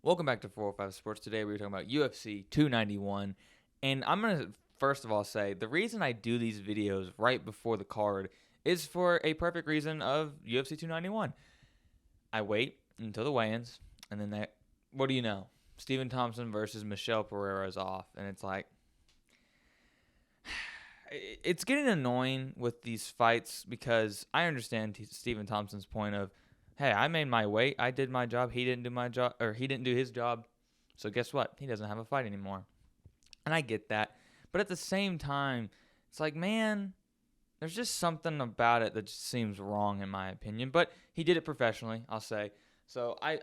Welcome back to 405 Sports. Today we're talking about UFC 291. And I'm going to first of all say the reason I do these videos right before the card is for a perfect reason of UFC 291. I wait until the weigh-ins, and then what do you know? Stephen Thompson versus Michelle Pereira is off. And it's like, it's getting annoying with these fights because I understand Stephen Thompson's point of, hey, I made my weight. I did my job. He didn't do my job, or he didn't do his job. So guess what? He doesn't have a fight anymore. And I get that. But at the same time, it's like, man, there's just something about it that just seems wrong in my opinion. But he did it professionally, I'll say. So I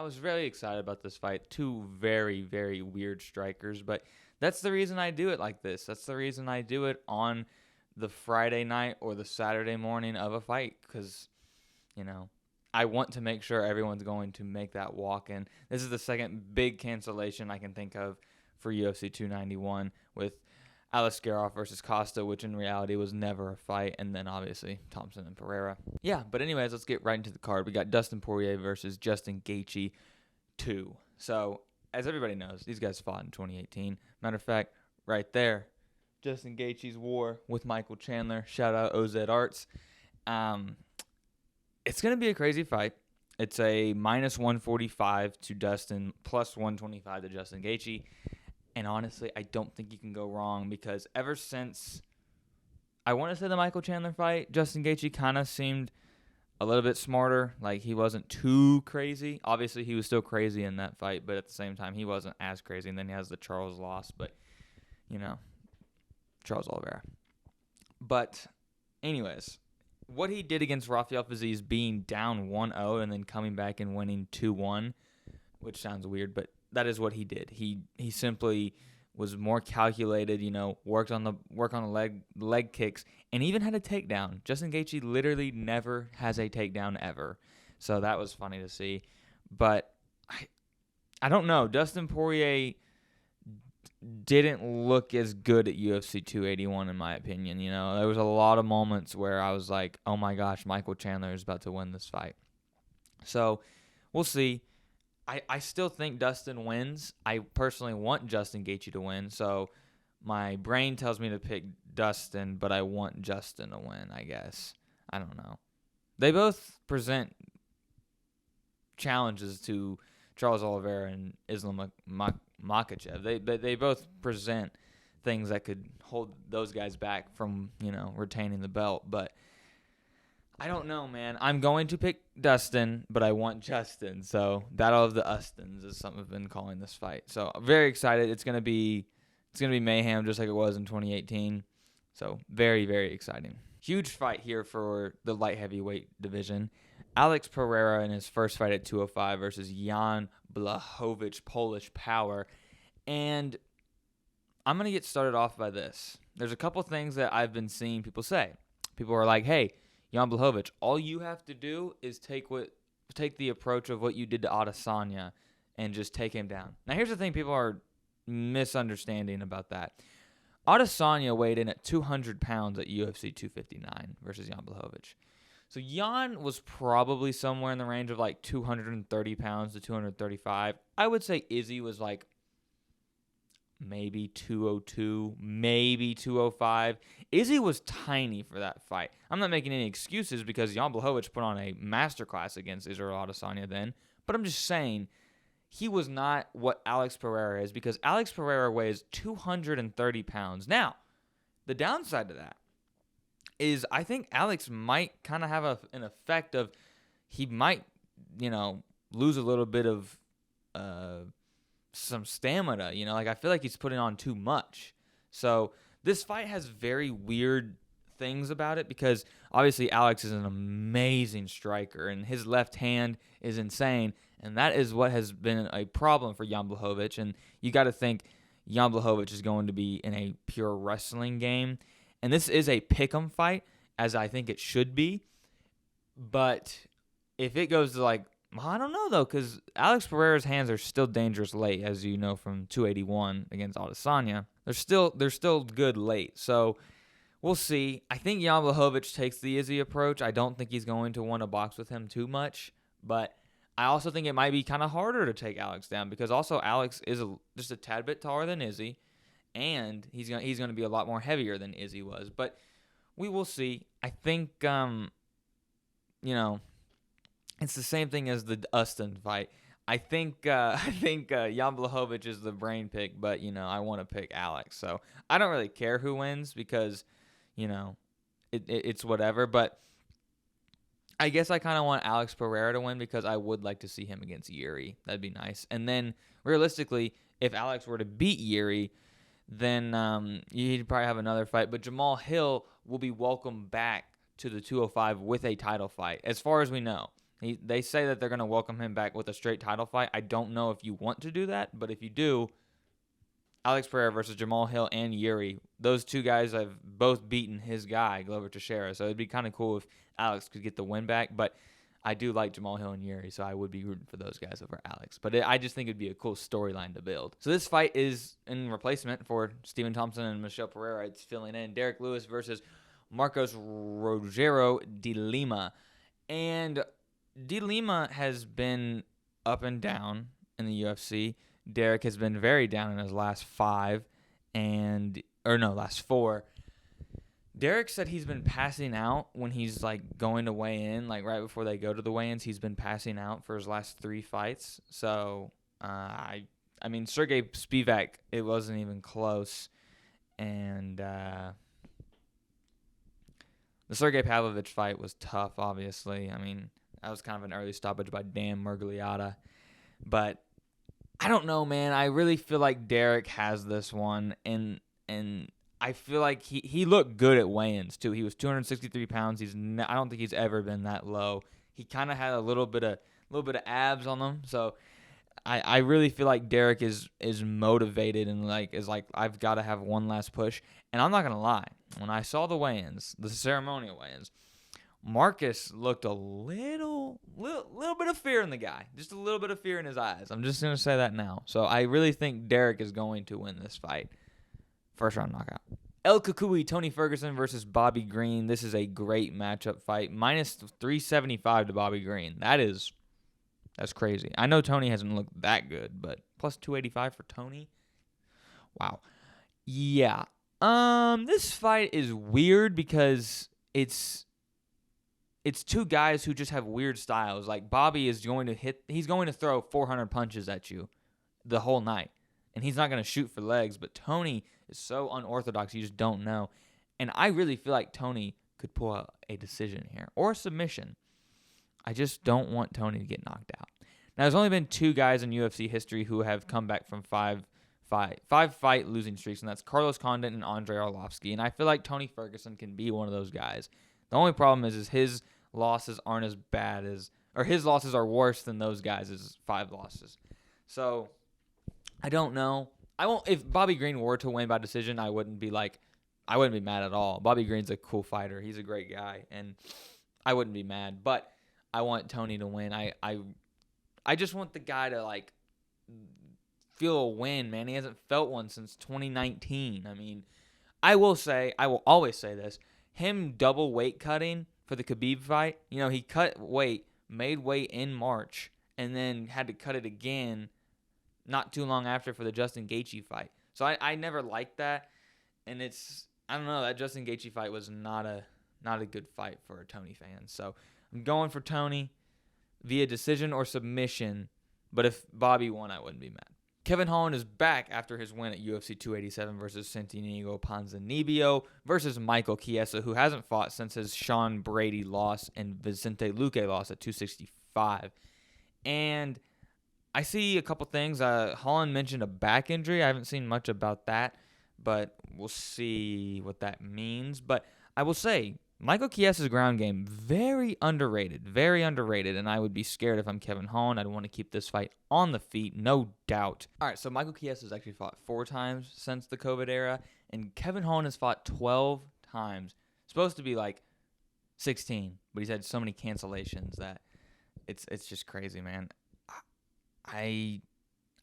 was really excited about this fight. Two very, very weird strikers. But that's the reason I do it like this. That's the reason I do it on the Friday night or the Saturday morning of a fight. Because, I want to make sure everyone's going to make that walk in. This is the second big cancellation I can think of for UFC 291 with Alex Pereira versus Costa, which in reality was never a fight, and then obviously Thompson and Pereira. Yeah, but anyways, let's get right into the card. We got Dustin Poirier versus Justin Gaethje 2. So, as everybody knows, these guys fought in 2018. Matter of fact, right there, Justin Gaethje's war with Michael Chandler. Shout out OZ Arts. It's going to be a crazy fight. It's a minus 145 to Dustin, plus 125 to Justin Gaethje. And honestly, I don't think you can go wrong because ever since, I want to say the Michael Chandler fight, Justin Gaethje kind of seemed a little bit smarter. Like, he wasn't too crazy. Obviously, he was still crazy in that fight, but at the same time, he wasn't as crazy. And then he has the Charles loss, but, Charles Oliveira. But anyways, what he did against Rafael Fiziev being down 1-0 and then coming back and winning 2-1, which sounds weird, but that is what he did. He simply was more calculated, worked on the leg kicks, and even had a takedown. Justin Gaethje literally never has a takedown ever. So that was funny to see. But I don't know. Dustin Poirier didn't look as good at UFC 281 in my opinion. There was a lot of moments where I was like, oh my gosh, Michael Chandler is about to win this fight. So we'll see. I still think Dustin wins. I personally want Justin Gaethje to win. So my brain tells me to pick Dustin, but I want Justin to win, I guess. I don't know. They both present challenges to Charles Oliveira and Islam Makhachev. They both present things that could hold those guys back from, retaining the belt. But I don't know, man. I'm going to pick Dustin, but I want Justin. So Battle of the Ustins is something I've been calling this fight. So I'm very excited. It's gonna be mayhem just like it was in 2018. So very, very exciting. Huge fight here for the light heavyweight division. Alex Pereira in his first fight at 205 versus Jan Blachowicz, Polish Power. And I'm going to get started off by this. There's a couple things that I've been seeing people say. People are like, hey, Jan Blachowicz, all you have to do is take the approach of what you did to Adesanya and just take him down. Now, here's the thing people are misunderstanding about that. Adesanya weighed in at 200 pounds at UFC 259 versus Jan Blachowicz. So Jan was probably somewhere in the range of like 230 pounds to 235. I would say Izzy was like maybe 202, maybe 205. Izzy was tiny for that fight. I'm not making any excuses because Jan Blachowicz put on a masterclass against Israel Adesanya then, but I'm just saying he was not what Alex Pereira is because Alex Pereira weighs 230 pounds. Now, the downside to that is I think Alex might kind of have an effect of he might, lose a little bit of some stamina. I feel like he's putting on too much. So this fight has very weird things about it because obviously Alex is an amazing striker and his left hand is insane. And that is what has been a problem for Jan Blachowicz. And you got to think Jan Blachowicz is going to be in a pure wrestling game. And this is a pick'em fight, as I think it should be. But if it goes to I don't know, though, because Alex Pereira's hands are still dangerous late, as you know from 281 against Adesanya. They're still good late. So we'll see. I think Jan Blachowicz takes the Izzy approach. I don't think he's going to want to box with him too much. But I also think it might be kind of harder to take Alex down because also Alex is just a tad bit taller than Izzy, and he's gonna be a lot more heavier than Izzy was. But we will see. I think it's the same thing as the Dustin fight. I think Jan Blachowicz is the brain pick, but I want to pick Alex. So I don't really care who wins because it's whatever. But I guess I kind of want Alex Pereira to win because I would like to see him against Yuri. That'd be nice. And then realistically, if Alex were to beat Yuri, then he'd probably have another fight. But Jamal Hill will be welcomed back to the 205 with a title fight, as far as we know. They say that they're going to welcome him back with a straight title fight. I don't know if you want to do that, but if you do, Alex Pereira versus Jamal Hill and Yuri, those two guys have both beaten his guy, Glover Teixeira. So it'd be kind of cool if Alex could get the win back. But I do like Jamal Hill and Yuri, so I would be rooting for those guys over Alex. But I just think it'd be a cool storyline to build. So this fight is in replacement for Stephen Thompson and Michelle Pereira. It's filling in Derek Lewis versus Marcos Rogero de Lima. And De Lima has been up and down in the UFC. Derek has been very down in his last last four. Derek said he's been passing out when he's going to weigh in, right before they go to the weigh-ins. He's been passing out for his last 3 fights. So, I mean, Sergey Spivak, it wasn't even close. And the Sergey Pavlovich fight was tough, obviously. I mean, that was kind of an early stoppage by Dan Murgliata. But I don't know, man. I really feel like Derek has this one. And I feel like he looked good at weigh-ins, too. He was 263 pounds. I don't think he's ever been that low. He kind of had a little bit of abs on him. So I really feel like Derek is motivated and I've got to have one last push. And I'm not going to lie. When I saw the weigh-ins, the ceremonial weigh-ins, Marcus looked a little bit of fear in the guy. Just a little bit of fear in his eyes. I'm just going to say that now. So I really think Derek is going to win this fight. First round knockout. El Kukui, Tony Ferguson versus Bobby Green. This is a great matchup fight. Minus 375 to Bobby Green. That's crazy. I know Tony hasn't looked that good, but plus 285 for Tony. Wow. Yeah. This fight is weird because it's two guys who just have weird styles. Like Bobby is going to throw 400 punches at you the whole night. And he's not going to shoot for legs, but Tony is so unorthodox, you just don't know. And I really feel like Tony could pull out a decision here or a submission. I just don't want Tony to get knocked out. Now, there's only been 2 guys in UFC history who have come back from five fight losing streaks, and that's Carlos Condit and Andrei Arlovsky. And I feel like Tony Ferguson can be one of those guys. The only problem is his losses aren't as bad or his losses are worse than those guys' 5 losses. So I don't know. If Bobby Green were to win by decision, I wouldn't be mad at all. Bobby Green's a cool fighter. He's a great guy, and I wouldn't be mad. But I want Tony to win. I just want the guy to feel a win, man. He hasn't felt one since 2019. I mean, I will always say this. Him double weight cutting for the Khabib fight, he cut weight, made weight in March, and then had to cut it again not too long after for the Justin Gaethje fight. So I never liked that, and I don't know, that Justin Gaethje fight was not a good fight for a Tony fan. So I'm going for Tony via decision or submission, but if Bobby won, I wouldn't be mad. Kevin Holland is back after his win at UFC 287 versus Santiago Ponzinibbio versus Michael Chiesa, who hasn't fought since his Sean Brady loss and Vicente Luque loss at 265. And I see a couple things. Holland mentioned a back injury. I haven't seen much about that, but we'll see what that means. But I will say, Michael Chiesa's ground game, very underrated, and I would be scared if I'm Kevin Holland. I'd want to keep this fight on the feet, no doubt. All right, so Michael Chiesa's actually fought 4 times since the COVID era, and Kevin Holland has fought 12 times. Supposed to be 16, but he's had so many cancellations that it's just crazy, man. I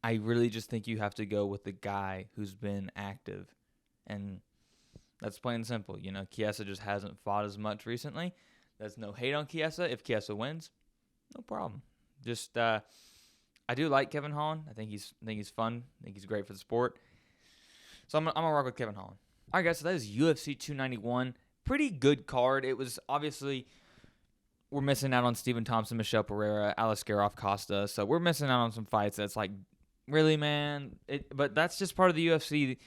really just think you have to go with the guy who's been active, and that's plain and simple. Chiesa just hasn't fought as much recently. There's no hate on Chiesa. If Chiesa wins, no problem. Just I do like Kevin Holland. I think he's fun. I think he's great for the sport. So I'm gonna rock with Kevin Holland. All right, guys. So that is UFC 291. Pretty good card. It was obviously we're missing out on Stephen Thompson, Michelle Pereira, Aliskerov Costa. So we're missing out on some fights. That's like, really, man. But that's just part of the UFC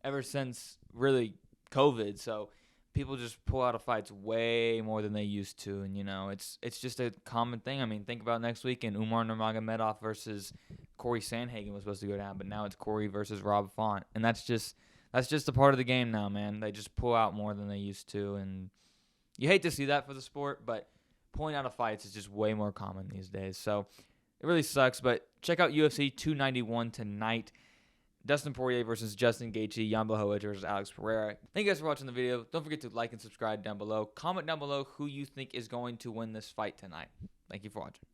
ever since really COVID. So people just pull out of fights way more than they used to, and it's just a common thing. I mean, think about next weekend, Umar Nurmagomedov versus Corey Sandhagen was supposed to go down, but now it's Corey versus Rob Font, and that's just a part of the game now, man. They just pull out more than they used to, and you hate to see that for the sport, but pulling out of fights is just way more common these days. So it really sucks, but check out UFC 291 tonight. Dustin Poirier versus Justin Gaethje, Jan Blachowicz versus Alex Pereira. Thank you guys for watching the video. Don't forget to like and subscribe down below. Comment down below who you think is going to win this fight tonight. Thank you for watching.